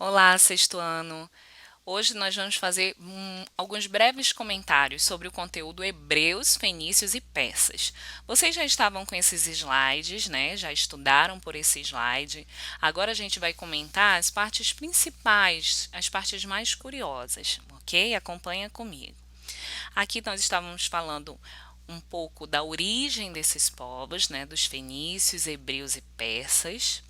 Olá, sexto ano. Hoje nós vamos fazer alguns breves comentários sobre o conteúdo Hebreus, Fenícios e Persas. Vocês já estavam com esses slides, né? Já estudaram por esse slide. Agora a gente vai comentar as partes principais, as partes mais curiosas, ok? Acompanha comigo. Aqui nós estávamos falando um pouco da origem desses povos, né, dos fenícios, hebreus e persas.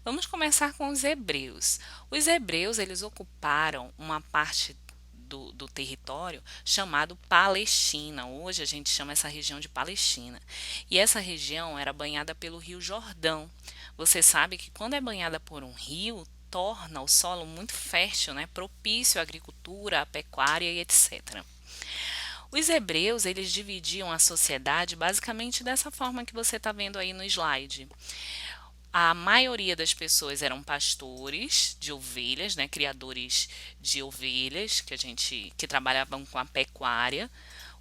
Vamos começar com os hebreus. Os hebreus, eles ocuparam uma parte do território chamado Palestina. Hoje a gente chama essa região de Palestina. E essa região era banhada pelo Rio Jordão. Você sabe que quando é banhada por um rio, torna o solo muito fértil, né, propício à agricultura, à pecuária e etc. Os hebreus, eles dividiam a sociedade basicamente dessa forma que você está vendo aí no slide. A maioria das pessoas eram pastores de ovelhas, né, criadores de ovelhas, que trabalhavam com a pecuária,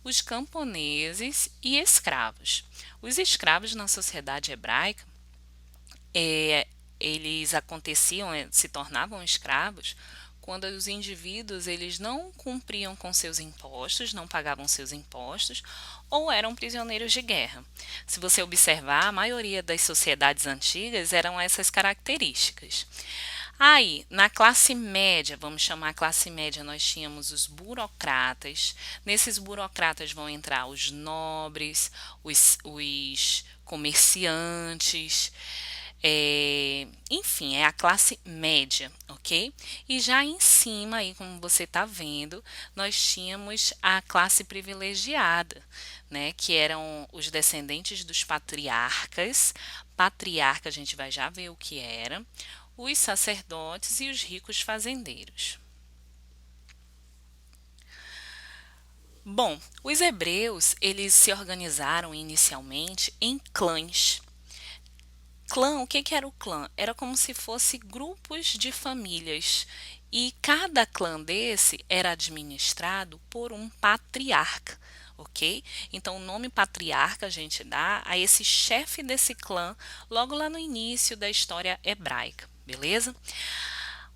os camponeses e escravos. Os escravos na sociedade hebraica, é, eles aconteciam, se tornavam escravos quando os indivíduos eles não cumpriam com seus impostos, não pagavam seus impostos ou eram prisioneiros de guerra. Se você observar, a maioria das sociedades antigas eram essas características. Aí, na classe média, vamos chamar a classe média, nós tínhamos os burocratas. Nesses burocratas vão entrar os nobres, os comerciantes, enfim, é a classe média, ok? E já em cima, aí, como você está vendo, nós tínhamos a classe privilegiada, né? Que eram os descendentes dos patriarcas. Patriarca, a gente vai já ver o que era. Os sacerdotes e os ricos fazendeiros. Bom, os hebreus, eles se organizaram inicialmente em clãs. Clã, o que que era o clã? Era como se fosse grupos de famílias. E cada clã desse era administrado por um patriarca, ok? Então, o nome patriarca a gente dá a esse chefe desse clã logo lá no início da história hebraica, beleza?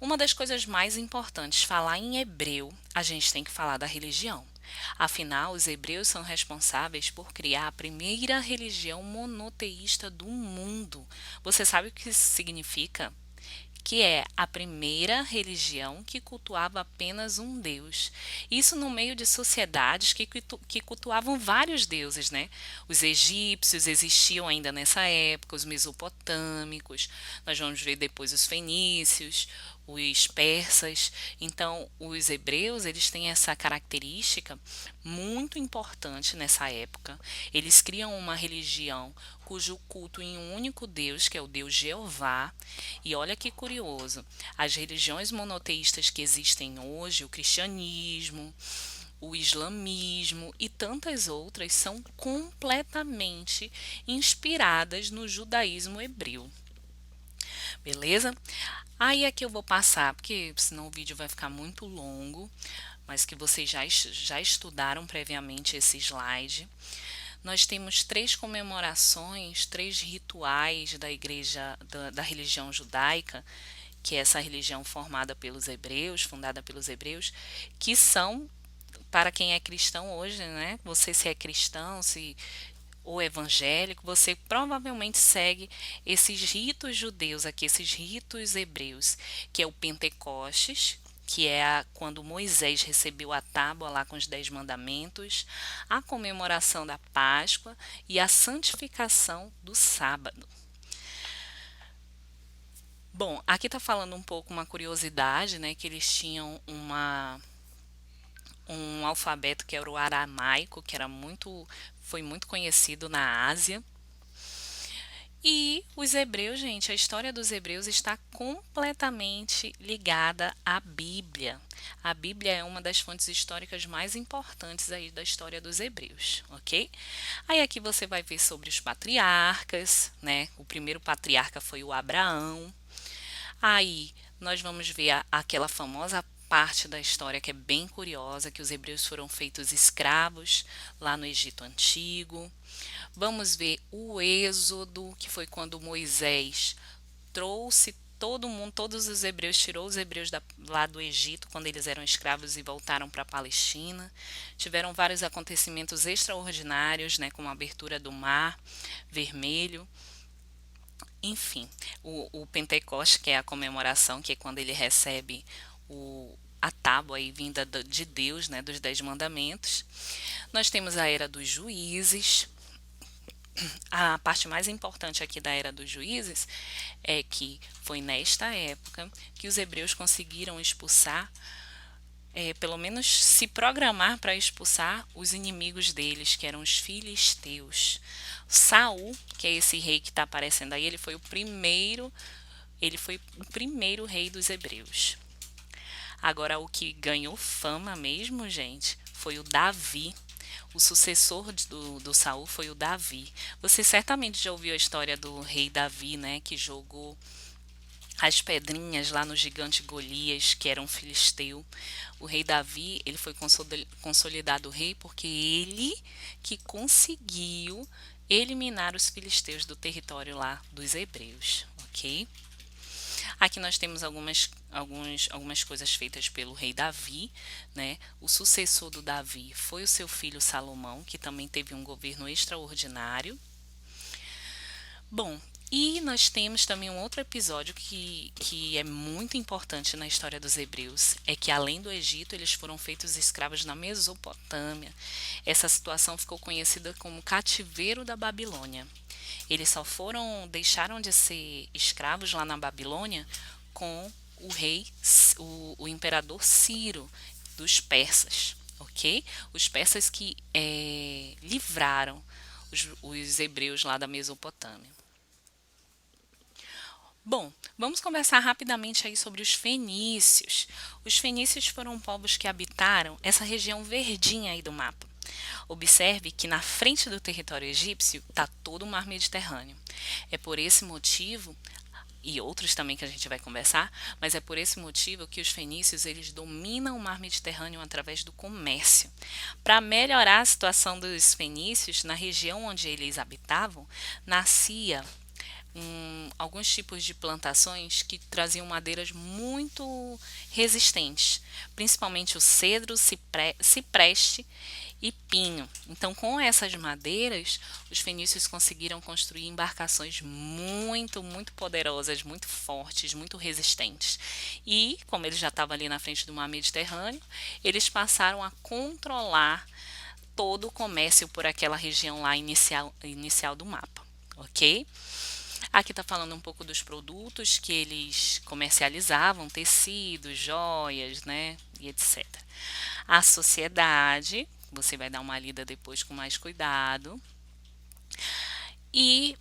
Uma das coisas mais importantes, falar em hebreu, a gente tem que falar da religião. Afinal, os hebreus são responsáveis por criar a primeira religião monoteísta do mundo. Você sabe o que isso significa? Que é a primeira religião que cultuava apenas um deus. Isso no meio de sociedades que cultuavam vários deuses, né? Os egípcios existiam ainda nessa época, os mesopotâmicos, nós vamos ver depois os fenícios, os persas. Então, os hebreus, eles têm essa característica muito importante nessa época. Eles criam uma religião cujo culto em um único Deus, que é o Deus Jeová. E olha que curioso, as religiões monoteístas que existem hoje, o cristianismo, o islamismo e tantas outras são completamente inspiradas no judaísmo hebreu. Beleza? Aí aqui eu vou passar, porque senão o vídeo vai ficar muito longo, mas que vocês já estudaram previamente esse slide. Nós temos três comemorações, três rituais da igreja, da religião judaica, que é essa religião formada pelos hebreus, fundada pelos hebreus, que são para quem é cristão hoje, né? Você se é cristão, se ou evangélico, você provavelmente segue esses ritos judeus aqui, esses ritos hebreus, que é o Pentecostes, que é quando Moisés recebeu a tábua lá com os 10 mandamentos, a comemoração da Páscoa e a santificação do sábado. Bom, aqui está falando um pouco uma curiosidade, né, que eles tinham um alfabeto que era o aramaico, que foi muito conhecido na Ásia. E os hebreus, gente, a história dos hebreus está completamente ligada à Bíblia. A Bíblia é uma das fontes históricas mais importantes aí da história dos hebreus, ok? Aí aqui você vai ver sobre os patriarcas, né? O primeiro patriarca foi o Abraão. Aí nós vamos ver aquela famosa parte da história que é bem curiosa, que os hebreus foram feitos escravos lá no Egito Antigo. Vamos ver o Êxodo, que foi quando Moisés trouxe todo mundo, todos os hebreus, tirou os hebreus lá do Egito, quando eles eram escravos e voltaram para a Palestina. Tiveram vários acontecimentos extraordinários, né, como a abertura do Mar Vermelho. Enfim, o Pentecoste, que é a comemoração, que é quando ele recebe a tábua aí vinda de Deus, né, dos 10 mandamentos. Nós temos a era dos juízes. A parte mais importante aqui da era dos juízes é que foi nesta época que os hebreus conseguiram expulsar, pelo menos se programar para expulsar os inimigos deles, que eram os filisteus. Saul, que é esse rei que está aparecendo aí, ele foi o primeiro rei dos hebreus. Agora, o que ganhou fama mesmo, gente, foi o Davi. O sucessor do Saul foi o Davi. Você certamente já ouviu a história do rei Davi, né? Que jogou as pedrinhas lá no gigante Golias, que era um filisteu. O rei Davi, ele foi consolidado rei porque ele que conseguiu eliminar os filisteus do território lá dos hebreus, ok? Aqui nós temos algumas coisas feitas pelo rei Davi, né? O sucessor do Davi foi o seu filho Salomão, que também teve um governo extraordinário. Bom, e nós temos também um outro episódio que é muito importante na história dos hebreus, é que além do Egito, eles foram feitos escravos na Mesopotâmia. Essa situação ficou conhecida como cativeiro da Babilônia. Eles só deixaram de ser escravos lá na Babilônia com o rei, o imperador Ciro dos persas, ok? Os persas que livraram os hebreus lá da Mesopotâmia. Bom, vamos conversar rapidamente aí sobre os fenícios. Os fenícios foram povos que habitaram essa região verdinha aí do mapa. Observe que na frente do território egípcio está todo o mar Mediterrâneo. É por esse motivo, e outros também que a gente vai conversar, mas é por esse motivo que os fenícios eles dominam o mar Mediterrâneo através do comércio. Para melhorar a situação dos fenícios, na região onde eles habitavam, nascia alguns tipos de plantações que traziam madeiras muito resistentes, principalmente o cedro, cipreste e pinho. Então, com essas madeiras, os fenícios conseguiram construir embarcações muito poderosas, muito fortes, muito resistentes. E, como eles já estavam ali na frente do mar Mediterrâneo, eles passaram a controlar todo o comércio por aquela região lá inicial do mapa, ok? Aqui está falando um pouco dos produtos que eles comercializavam, tecidos, joias, né, e etc. A sociedade, você vai dar uma lida depois com mais cuidado. E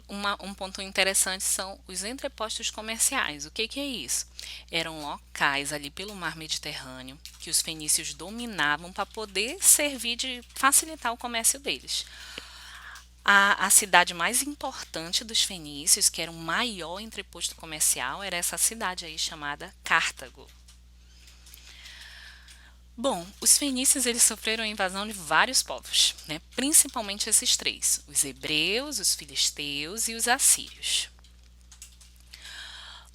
um ponto interessante são os entrepostos comerciais. O que é isso? Eram locais ali pelo mar Mediterrâneo que os fenícios dominavam para poder servir de facilitar o comércio deles. A cidade mais importante dos fenícios, que era o maior entreposto comercial, era essa cidade aí chamada Cartago. Bom, os fenícios eles sofreram a invasão de vários povos, né? Principalmente esses três, os hebreus, os filisteus e os assírios.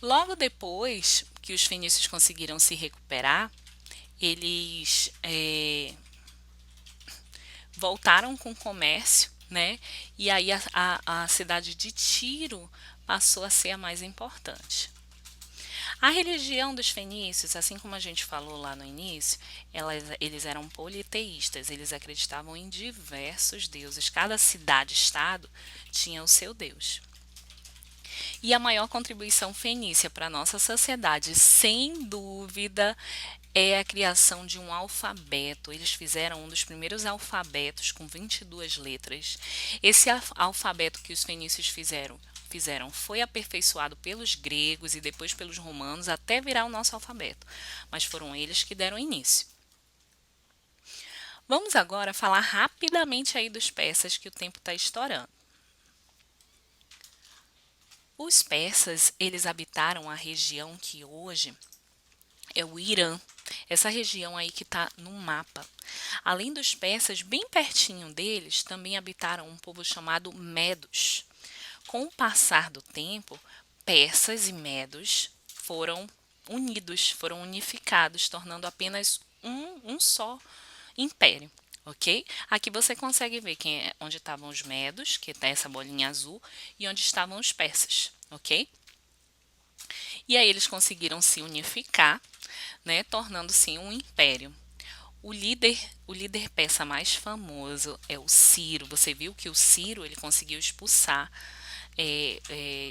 Logo depois que os fenícios conseguiram se recuperar, eles voltaram com o comércio, né? E aí a cidade de Tiro passou a ser a mais importante. A religião dos fenícios, assim como a gente falou lá no início, eles eram politeístas, eles acreditavam em diversos deuses. Cada cidade-estado tinha o seu deus. E a maior contribuição fenícia para a nossa sociedade, sem dúvida, é a criação de um alfabeto. Eles fizeram um dos primeiros alfabetos com 22 letras. Esse alfabeto que os fenícios fizeram foi aperfeiçoado pelos gregos e depois pelos romanos até virar o nosso alfabeto, mas foram eles que deram início. Vamos agora falar rapidamente aí dos persas, que o tempo está estourando. Os persas, eles habitaram a região que hoje é o Irã, essa região aí que está no mapa. Além dos persas, bem pertinho deles, também habitaram um povo chamado Medos. Com o passar do tempo, persas e medos foram unidos, foram unificados, tornando apenas um só império. Ok? Aqui você consegue ver onde estavam os medos, que está essa bolinha azul, e onde estavam os persas. Ok? E aí eles conseguiram se unificar, né, tornando-se um império. O líder, o líder persa mais famoso é o Ciro. Você viu que o Ciro ele conseguiu expulsar,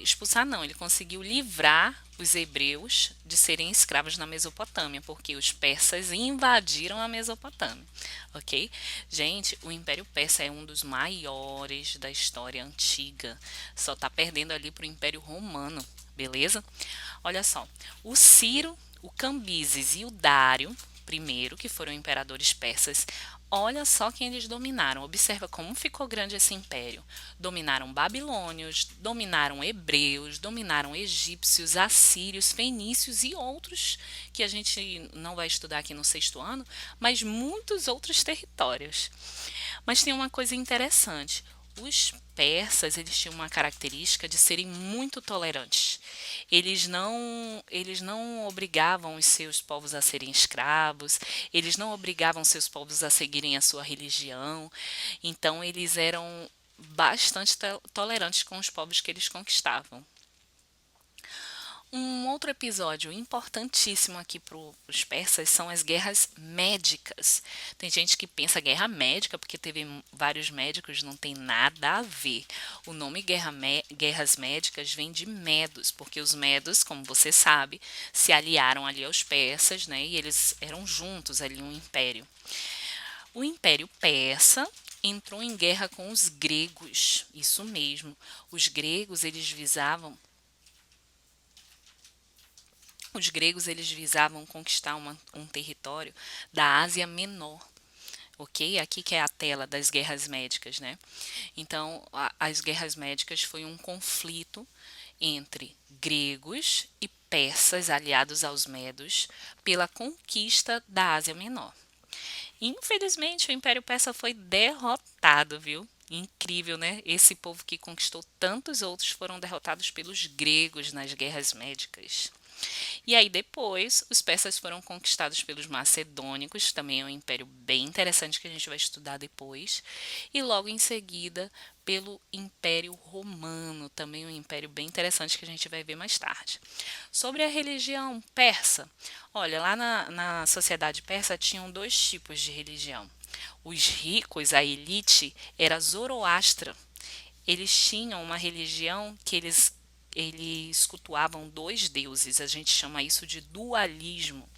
expulsar não, ele conseguiu livrar os hebreus de serem escravos na Mesopotâmia, porque os persas invadiram a Mesopotâmia, ok? Gente, o Império Persa é um dos maiores da história antiga, só está perdendo ali para o Império Romano, beleza? Olha só, o Ciro, o Cambises e o Dário primeiro, que foram imperadores persas, olha só quem eles dominaram. Observa como ficou grande esse império. Dominaram babilônios, dominaram hebreus, dominaram egípcios, assírios, fenícios e outros que a gente não vai estudar aqui no sexto ano, mas muitos outros territórios. Mas tem uma coisa interessante. Os persas, eles tinham uma característica de serem muito tolerantes. Eles não obrigavam os seus povos a serem escravos, eles não obrigavam seus povos a seguirem a sua religião. Então eles eram bastante tolerantes com os povos que eles conquistavam. Um outro episódio importantíssimo aqui para os persas são as guerras médicas. Tem gente que pensa guerra médica porque teve vários médicos, não tem nada a ver. O nome guerras médicas vem de medos, porque os medos, como você sabe, se aliaram ali aos persas, né? E eles eram juntos ali um império. O Império Persa entrou em guerra com os gregos, isso mesmo. Os gregos eles visavam Os gregos eles visavam conquistar um território da Ásia Menor, ok? Aqui que é a tela das guerras médicas, né? Então, as guerras médicas foi um conflito entre gregos e persas aliados aos medos pela conquista da Ásia Menor. Infelizmente, o Império Persa foi derrotado, viu? Incrível, né? Esse povo que conquistou tantos outros foram derrotados pelos gregos nas guerras médicas. E aí depois, os persas foram conquistados pelos macedônicos, também é um império bem interessante que a gente vai estudar depois. E logo em seguida, pelo Império Romano, também um império bem interessante que a gente vai ver mais tarde. Sobre a religião persa, olha, lá na sociedade persa tinham dois tipos de religião. Os ricos, a elite, era Zoroastra. Eles tinham uma religião que eles cultuavam dois deuses, a gente chama isso de dualismo.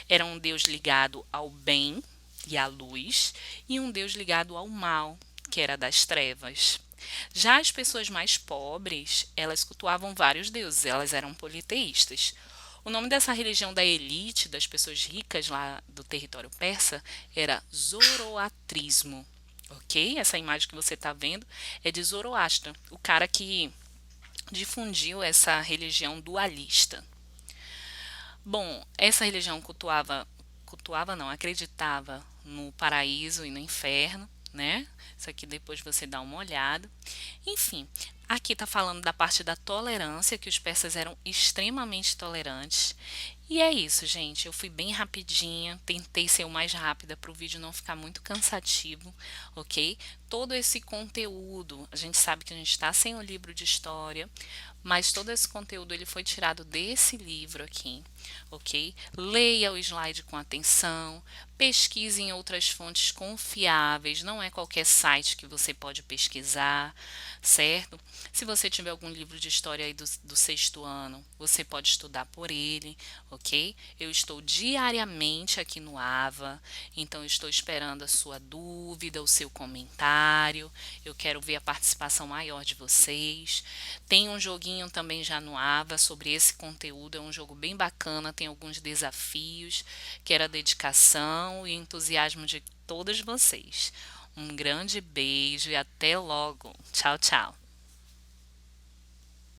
Era um deus ligado ao bem e à luz, e um deus ligado ao mal, que era das trevas. Já as pessoas mais pobres, elas cultuavam vários deuses, elas eram politeístas. O nome dessa religião da elite, das pessoas ricas lá do território persa, era Zoroatrismo. Ok? Essa imagem que você está vendo é de Zoroastra, o cara que difundiu essa religião dualista. Bom, essa religião cultuava não, acreditava no paraíso e no inferno, né? Isso aqui depois você dá uma olhada. Enfim, aqui está falando da parte da tolerância, que os persas eram extremamente tolerantes. E é isso, gente. Eu fui bem rapidinha, tentei ser o mais rápida para o vídeo não ficar muito cansativo, ok? Todo esse conteúdo, a gente sabe que a gente está sem o livro de história, mas todo esse conteúdo ele foi tirado desse livro aqui, ok? Leia o slide com atenção, pesquise em outras fontes confiáveis, não é qualquer site que você pode pesquisar, certo? Se você tiver algum livro de história aí do sexto ano, você pode estudar por ele, ok? Eu estou diariamente aqui no AVA, então eu estou esperando a sua dúvida, o seu comentário, eu quero ver a participação maior de vocês. Tem um joguinho também já no AVA sobre esse conteúdo, é um jogo bem bacana, tem alguns desafios, quero a dedicação e entusiasmo de todos vocês. Um grande beijo e até logo. Tchau, tchau.